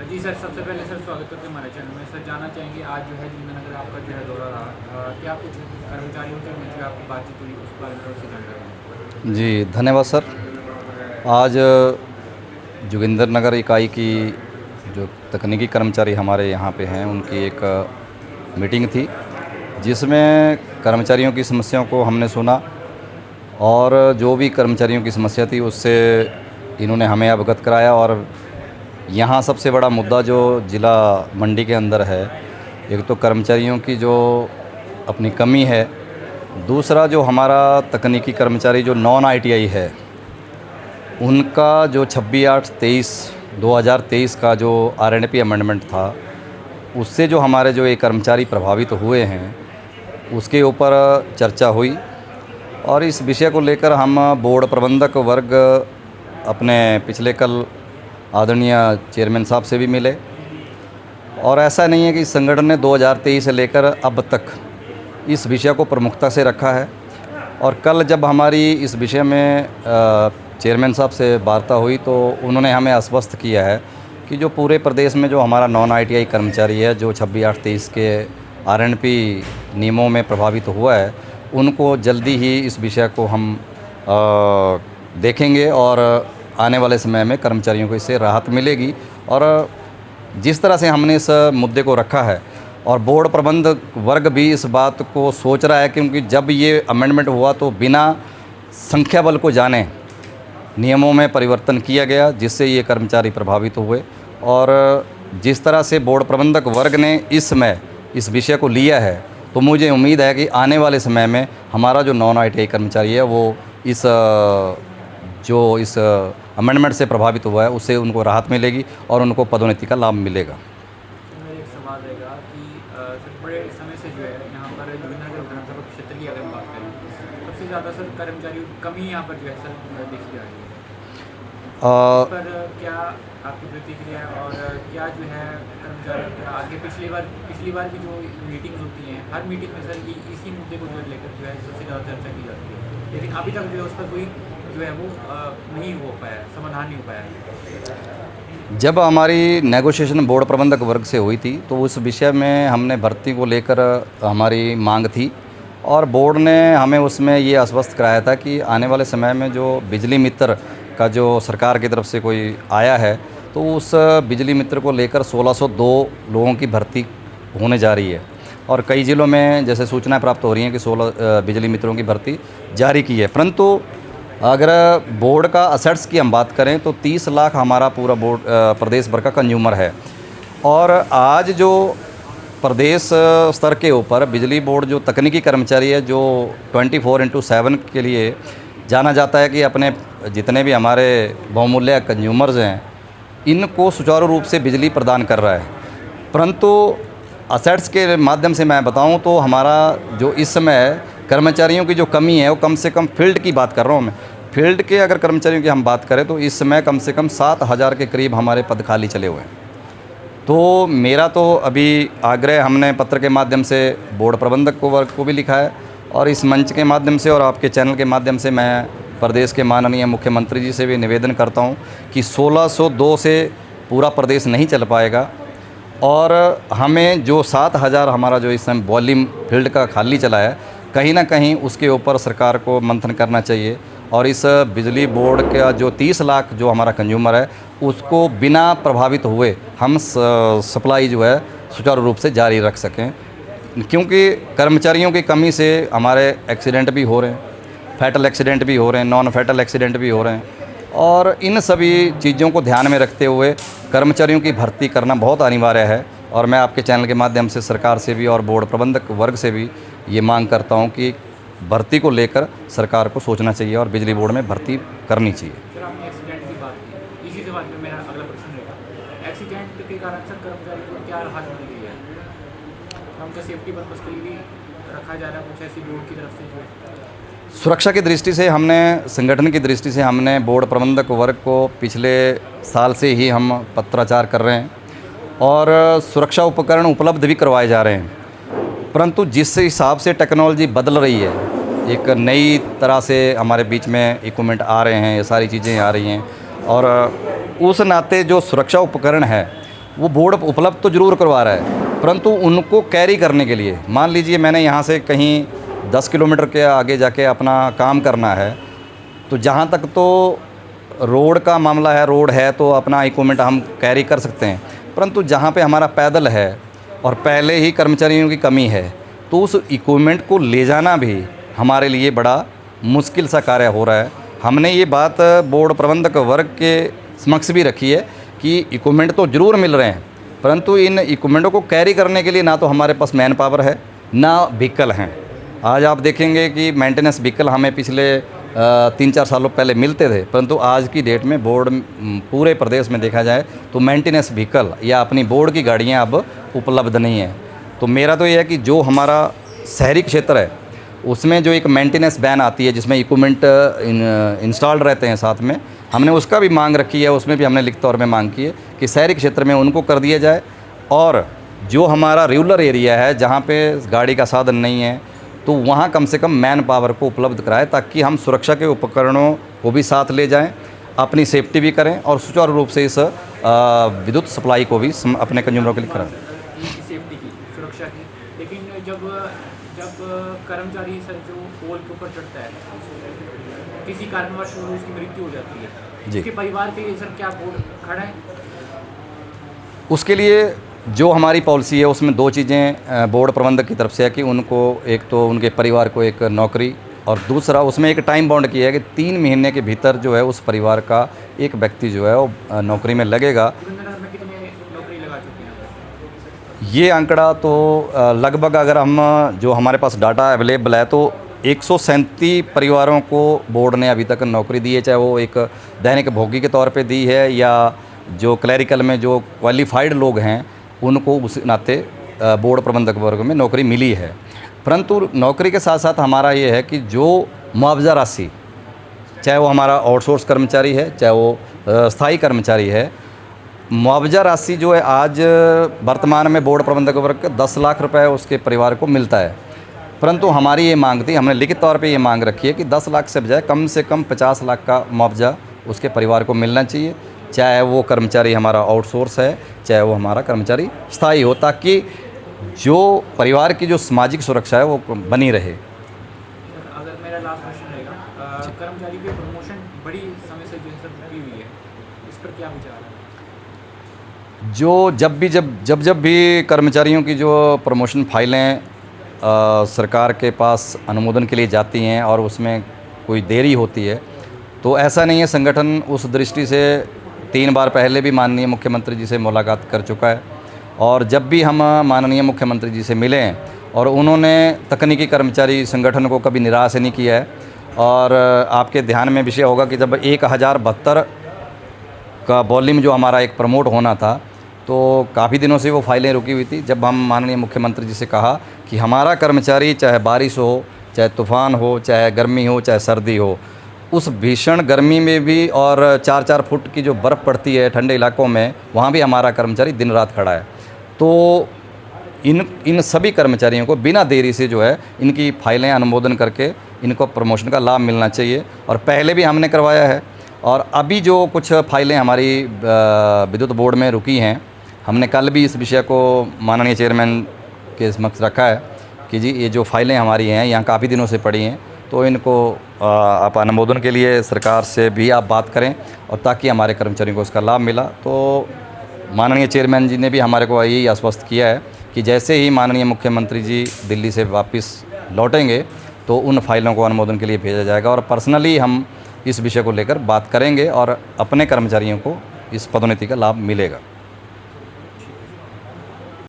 जी sir, सबसे पहले sir स्वागत करते हैं हमारे चैनल में। सर जानना चाहेंगे आज जो है जोगिंद्रनगर आपका जो है दौरा रहा, क्या कुछ कर्मचारियों के बीच जो आपकी बातचीत हुई उस बारे में थोड़ा सा जानना चाहेंगे। जी धन्यवाद सर। आज जोगिंद्रनगर इकाई की जो तकनीकी कर्मचारी हमारे यहाँ पे हैं उनकी एक मीटिंग थी, जिसमें कर्मचारियों की समस्याओं को हमने सुना और जो भी कर्मचारियों की समस्या थी उससे इन्होंने हमें अवगत कराया। और यहाँ सबसे बड़ा मुद्दा जो ज़िला मंडी के अंदर है, एक तो कर्मचारियों की जो अपनी कमी है, दूसरा जो हमारा तकनीकी कर्मचारी जो नॉन आईटीआई है उनका जो 26/8/2023 का जो आरएनपी अमेंडमेंट था, उससे जो हमारे जो ये कर्मचारी प्रभावित हुए हैं उसके ऊपर चर्चा हुई। और इस विषय को लेकर हम बोर्ड प्रबंधक वर्ग अपने पिछले कल आदरणीय चेयरमैन साहब से भी मिले। और ऐसा नहीं है कि संगठन ने 2023 से लेकर अब तक इस विषय को प्रमुखता से रखा है। और कल जब हमारी इस विषय में चेयरमैन साहब से वार्ता हुई तो उन्होंने हमें आश्वस्त किया है कि जो पूरे प्रदेश में जो हमारा नॉन आईटीआई कर्मचारी है जो 26/8/23 के आरएनपी नियमों में प्रभावित हुआ है, उनको जल्दी ही इस विषय को हम देखेंगे और आने वाले समय में कर्मचारियों को इससे राहत मिलेगी। और जिस तरह से हमने इस मुद्दे को रखा है और बोर्ड प्रबंधक वर्ग भी इस बात को सोच रहा है, क्योंकि जब ये अमेंडमेंट हुआ तो बिना संख्या बल को जाने नियमों में परिवर्तन किया गया, जिससे ये कर्मचारी प्रभावित हुए। और जिस तरह से बोर्ड प्रबंधक वर्ग ने इस विषय को लिया है, तो मुझे उम्मीद है कि आने वाले समय में हमारा जो नॉन आईटीआई कर्मचारी है वो इस अमेंडमेंट से प्रभावित हुआ है उससे उनको राहत मिलेगी और उनको पदोन्नति का लाभ मिलेगा। मेरा एक सवाल रहेगा कि सर बड़े समय से जो है यहाँ पर जोगिंद्रनगर विधानसभा क्षेत्र की अगर हम बात करें, सबसे ज़्यादा सर कर्मचारियों की कमी यहाँ पर जो है सर देखी जा रही है। इस पर क्या आपकी प्रतिक्रिया है और क्या जो है कर्मचारियों का आगे पिछली बार की जो मीटिंग्स होती हैं, हर मीटिंग में सर इसी मुद्दे को जो लेकर जो है सबसे ज़्यादा चर्चा की जाती है, लेकिन अभी तक जो है उस पर कोई जो है वो नहीं हो पाया, समाधान नहीं हो पाया है। जब हमारी नेगोशिएशन बोर्ड प्रबंधक वर्ग से हुई थी तो उस विषय में हमने भर्ती को लेकर हमारी मांग थी और बोर्ड ने हमें उसमें ये आश्वस्त कराया था कि आने वाले समय में जो बिजली मित्र का जो सरकार की तरफ से कोई आया है, तो उस बिजली मित्र को लेकर 1602 लोगों की भर्ती होने जा रही है। और कई ज़िलों में जैसे सूचनाएं प्राप्त हो रही हैं कि 16 बिजली मित्रों की भर्ती जारी की है। परंतु अगर बोर्ड का असेट्स की हम बात करें तो 30 लाख हमारा पूरा बोर्ड प्रदेश भर का कंज्यूमर है। और आज जो प्रदेश स्तर के ऊपर बिजली बोर्ड जो तकनीकी कर्मचारी है जो 24/7 के लिए जाना जाता है कि अपने जितने भी हमारे बहुमूल्य कंज्यूमर्स हैं इनको सुचारू रूप से बिजली प्रदान कर रहा है। परंतु असेट्स के माध्यम से मैं बताऊं तो हमारा जो इस समय कर्मचारियों की जो कमी है वो कम से कम फील्ड की बात कर रहा हूँ मैं, फील्ड के अगर कर्मचारियों की हम बात करें तो इस समय कम से कम 7,000 के करीब हमारे पद खाली चले हुए हैं। तो मेरा तो अभी आग्रह हमने पत्र के माध्यम से बोर्ड प्रबंधक को वर्ग को भी लिखा है और इस मंच के माध्यम से और आपके चैनल के माध्यम से मैं प्रदेश के माननीय मुख्यमंत्री जी से भी निवेदन करता हूँ कि 1602 से पूरा प्रदेश नहीं चल पाएगा और हमें जो 7,000 हमारा जो इस समय वॉल्यूम फील्ड का खाली चला है, कहीं ना कहीं उसके ऊपर सरकार को मंथन करना चाहिए और इस बिजली बोर्ड का जो 30 लाख जो हमारा कंज्यूमर है उसको बिना प्रभावित हुए हम सप्लाई जो है सुचारू रूप से जारी रख सकें। क्योंकि कर्मचारियों की कमी से हमारे एक्सीडेंट भी हो रहे हैं, फैटल एक्सीडेंट भी हो रहे हैं, नॉन फैटल एक्सीडेंट भी हो रहे हैं। और इन सभी चीज़ों को ध्यान में रखते हुए कर्मचारियों की भर्ती करना बहुत अनिवार्य है। और मैं आपके चैनल के माध्यम से सरकार से भी और बोर्ड प्रबंधक वर्ग से भी ये मांग करता हूँ कि भर्ती को लेकर सरकार को सोचना चाहिए और बिजली बोर्ड में भर्ती करनी चाहिए। सर आपने एक्सीडेंट की बात की, इसी से बात में मेरा अगला प्रश्न रहेगा, एक्सीडेंट के कारण सर कर्मचारी को क्या राहत मिल रही है? उनका सेफ्टी पर्पज़ के लिए भी रखा जा रहा है कुछ ऐसी बोर्ड की तरफ से जो सुरक्षा की दृष्टि से हमने संगठन की दृष्टि से हमने बोर्ड प्रबंधक वर्ग को पिछले साल से ही हम पत्राचार कर रहे हैं और सुरक्षा उपकरण उपलब्ध भी करवाए जा रहे हैं। परंतु जिस हिसाब से टेक्नोलॉजी बदल रही है, एक नई तरह से हमारे बीच में इक्विपमेंट आ रहे हैं, ये सारी चीज़ें आ रही हैं और उस नाते जो सुरक्षा उपकरण है वो बोर्ड उपलब्ध तो ज़रूर करवा रहा है, परंतु उनको कैरी करने के लिए, मान लीजिए मैंने यहाँ से कहीं 10 किलोमीटर के आगे जाके अपना काम करना है, तो जहाँ तक तो रोड का मामला है, रोड है तो अपना इक्विपमेंट हम कैरी कर सकते हैं, परंतु जहाँ पे हमारा पैदल है और पहले ही कर्मचारियों की कमी है, तो उस इक्विपमेंट को ले जाना भी हमारे लिए बड़ा मुश्किल सा कार्य हो रहा है। हमने ये बात बोर्ड प्रबंधक वर्ग के समक्ष भी रखी है कि इक्विपमेंट तो ज़रूर मिल रहे हैं, परंतु इन इक्विपमेंटों को कैरी करने के लिए ना तो हमारे पास मैन पावर है, ना व्हीकल हैं। आज आप देखेंगे कि मेंटेनेंस व्हीकल हमें पिछले 3-4 सालों पहले मिलते थे, परंतु आज की डेट में बोर्ड पूरे प्रदेश में देखा जाए तो मेंटेनेंस व्हीकल या अपनी बोर्ड की गाड़ियां अब उपलब्ध नहीं हैं। तो मेरा तो ये है कि जो हमारा शहरी क्षेत्र है उसमें जो एक मेंटेनेंस वैन आती है जिसमें इक्विपमेंट इंस्टॉल्ड रहते हैं साथ में, हमने उसका भी मांग रखी है, उसमें भी हमने लिखित तौर में मांग की है कि शहरी क्षेत्र में उनको कर दिया जाए, और जो हमारा रूरल एरिया है जहाँ पे गाड़ी का साधन नहीं है तो वहाँ कम से कम मैन पावर को उपलब्ध कराएं, ताकि हम सुरक्षा के उपकरणों को भी साथ ले जाएं, अपनी सेफ्टी भी करें और सुचारू रूप से इस विद्युत सप्लाई को भी अपने कंज्यूमरों के लिए कराएं। सेफ्टी की, सुरक्षा की, लेकिन जब कर्मचारी सर जो पोल के ऊपर चढ़ता है, किसी कारणवश उसकी मृत्यु हो जाती है, जी, उसके परिवार के लिए सर क्या बोर्ड खड़ा है? उसके लिए जो हमारी पॉलिसी है उसमें 2 चीज़ें बोर्ड प्रबंधक की तरफ से है कि उनको एक तो उनके परिवार को एक नौकरी, और दूसरा उसमें एक टाइम बाउंड किया है कि 3 महीने के भीतर जो है उस परिवार का एक व्यक्ति जो है वो नौकरी में लगेगा। जोगिंद्रनगर में कितने नौकरी लगा चुके हैं? ये आंकड़ा तो लगभग अगर हम जो हमारे पास डाटा अवेलेबल है तो 137 परिवारों को बोर्ड ने अभी तक नौकरी दी है, चाहे वो एक दैनिक भोगी के तौर पे दी है या जो क्लैरिकल में जो क्वालिफाइड लोग हैं उनको उस नाते बोर्ड प्रबंधक वर्ग में नौकरी मिली है। परंतु नौकरी के साथ साथ हमारा ये है कि जो मुआवजा राशि, चाहे वो हमारा आउटसोर्स कर्मचारी है चाहे वो स्थायी कर्मचारी है, मुआवजा राशि जो है आज वर्तमान में बोर्ड प्रबंधक वर्ग का 10 लाख रुपए उसके परिवार को मिलता है। परंतु हमारी ये मांग थी, हमने लिखित तौर पे ये मांग रखी है कि 10 लाख से बजाय कम से कम 50 लाख का मुआवजा उसके परिवार को मिलना चाहिए, चाहे वो कर्मचारी हमारा आउटसोर्स है चाहे वो हमारा कर्मचारी स्थायी हो, ताकि जो परिवार की जो सामाजिक सुरक्षा है वो बनी रहे। अगर मेरा लास्ट क्वेश्चन रहेगा, कर्मचारी की प्रमोशन बड़ी समय से जो है सर रुकी हुई है, इस पर क्या विचार है? जो जब भी कर्मचारियों की जो प्रमोशन फाइलें सरकार के पास अनुमोदन के लिए जाती हैं और उसमें कोई देरी होती है, तो ऐसा नहीं है, संगठन उस दृष्टि से 3 बार पहले भी माननीय मुख्यमंत्री जी से मुलाकात कर चुका है, और जब भी हम माननीय मुख्यमंत्री जी से मिले और उन्होंने तकनीकी कर्मचारी संगठन को कभी निराश नहीं किया है। और आपके ध्यान में विषय होगा कि जब 1072 का वॉल्यूम जो हमारा एक प्रमोट होना था तो काफ़ी दिनों से वो फाइलें रुकी हुई थी। जब हम माननीय मुख्यमंत्री जी से कहा कि हमारा कर्मचारी चाहे बारिश हो, चाहे तूफ़ान हो, चाहे गर्मी हो, चाहे सर्दी हो, उस भीषण गर्मी में भी और 4-4 फुट की जो बर्फ़ पड़ती है ठंडे इलाकों में, वहाँ भी हमारा कर्मचारी दिन रात खड़ा है। तो इन सभी कर्मचारियों को बिना देरी से जो है इनकी फाइलें अनुमोदन करके इनको प्रमोशन का लाभ मिलना चाहिए, और पहले भी हमने करवाया है। और अभी जो कुछ फाइलें हमारी विद्युत बोर्ड में रुकी हैं, हमने कल भी इस विषय को माननीय चेयरमैन के समक्ष रखा है कि जी ये जो फाइलें हमारी हैं यहाँ काफ़ी दिनों से पड़ी हैं, तो इनको आप अनुमोदन के लिए सरकार से भी आप बात करें, और ताकि हमारे कर्मचारियों को इसका लाभ मिला। तो माननीय चेयरमैन जी ने भी हमारे को यही आश्वस्त किया है कि जैसे ही माननीय मुख्यमंत्री जी दिल्ली से वापस लौटेंगे तो उन फाइलों को अनुमोदन के लिए भेजा जाएगा, और पर्सनली हम इस विषय को लेकर बात करेंगे और अपने कर्मचारियों को इस पदोन्नति का लाभ मिलेगा।